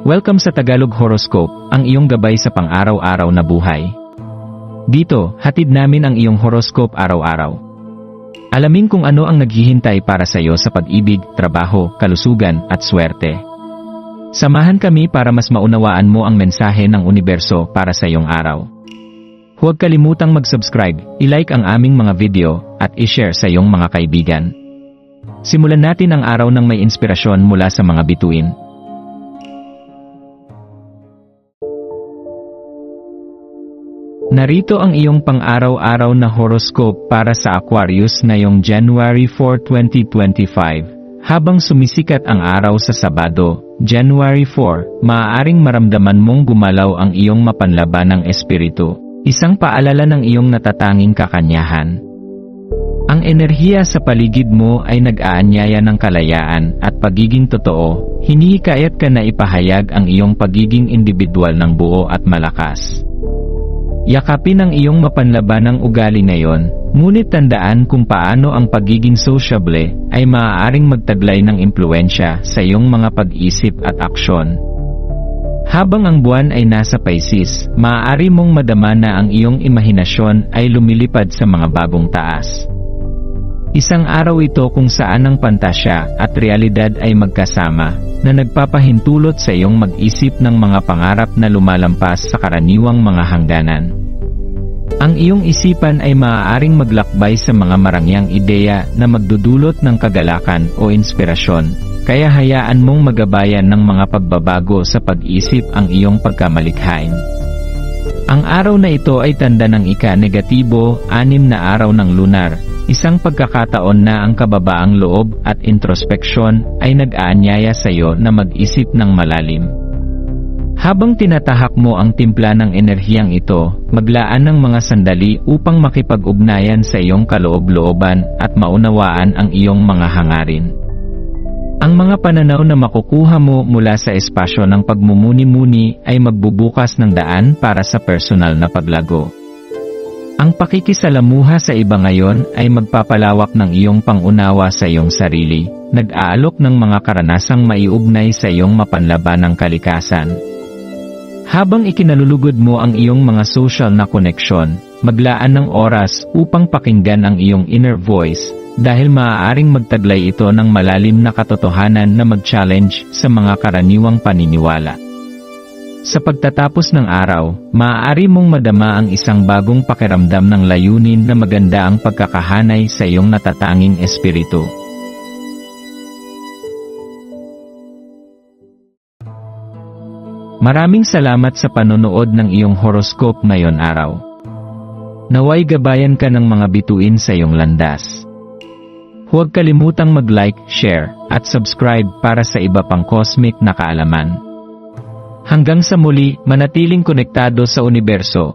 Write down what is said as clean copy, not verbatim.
Welcome sa Tagalog Horoscope, ang iyong gabay sa pang-araw-araw na buhay. Dito, hatid namin ang iyong horoscope araw-araw. Alamin kung ano ang naghihintay para sa iyo sa pag-ibig, trabaho, kalusugan, at swerte. Samahan kami para mas maunawaan mo ang mensahe ng universo para sa iyong araw. Huwag kalimutang mag-subscribe, i-like ang aming mga video, at i-share sa iyong mga kaibigan. Simulan natin ang araw ng may inspirasyon mula sa mga bituin. Narito ang iyong pang-araw-araw na horoscope para sa Aquarius ngayong January 4, 2025. Habang sumisikat ang araw sa Sabado, January 4, maaaring maramdaman mong gumalaw ang iyong mapanlabanang espiritu, isang paalala ng iyong natatanging kakanyahan. Ang enerhiya sa paligid mo ay nag-aanyaya ng kalayaan at pagiging totoo, hinihikayat ka na ipahayag ang iyong pagiging individual ng buo at malakas. Yakapin ang iyong mapanlabanang ugali ngayon, ngunit tandaan kung paano ang pagiging sociable ay maaaring magtaglay ng impluensya sa iyong mga pag-isip at aksyon. Habang ang buwan ay nasa Pisces, maaari mong madama na ang iyong imahinasyon ay lumilipad sa mga bagong taas. Isang araw ito kung saan ang pantasya at realidad ay magkasama, na nagpapahintulot sa iyong mag-isip ng mga pangarap na lumalampas sa karaniwang mga hangganan. Ang iyong isipan ay maaaring maglakbay sa mga marangyang ideya na magdudulot ng kagalakan o inspirasyon, kaya hayaan mong magabayan ng mga pagbabago sa pag-isip ang iyong pagkamalikhain. Ang araw na ito ay tanda ng ika-negatibo, 6 na araw ng lunar, isang pagkakataon na ang kababaang loob at introspeksyon ay nag-aanyaya sa iyo na mag-isip ng malalim. Habang tinatahak mo ang timpla ng enerhiyang ito, maglaan ng mga sandali upang makipag-ugnayan sa iyong kaloob-looban at maunawaan ang iyong mga hangarin. Ang mga pananaw na makukuha mo mula sa espasyo ng pagmumuni-muni ay magbubukas ng daan para sa personal na paglago. Ang pakikisalamuha sa iba ngayon ay magpapalawak ng iyong pangunawa sa iyong sarili, nag-aalok ng mga karanasang maiugnay sa iyong mapanlabanang kalikasan. Habang ikinalulugod mo ang iyong mga social na koneksyon, maglaan ng oras upang pakinggan ang iyong inner voice, dahil maaaring magtaglay ito ng malalim na katotohanan na mag-challenge sa mga karaniwang paniniwala. Sa pagtatapos ng araw, maaari mong madama ang isang bagong pakiramdam ng layunin na maganda ang pagkakahanay sa iyong natatanging espiritu. Maraming salamat sa panonood ng iyong horoscope ngayon araw. Naway gabayan ka ng mga bituin sa iyong landas. Huwag kalimutang mag-like, share, at subscribe para sa iba pang cosmic na kaalaman. Hanggang sa muli, manatiling konektado sa universo,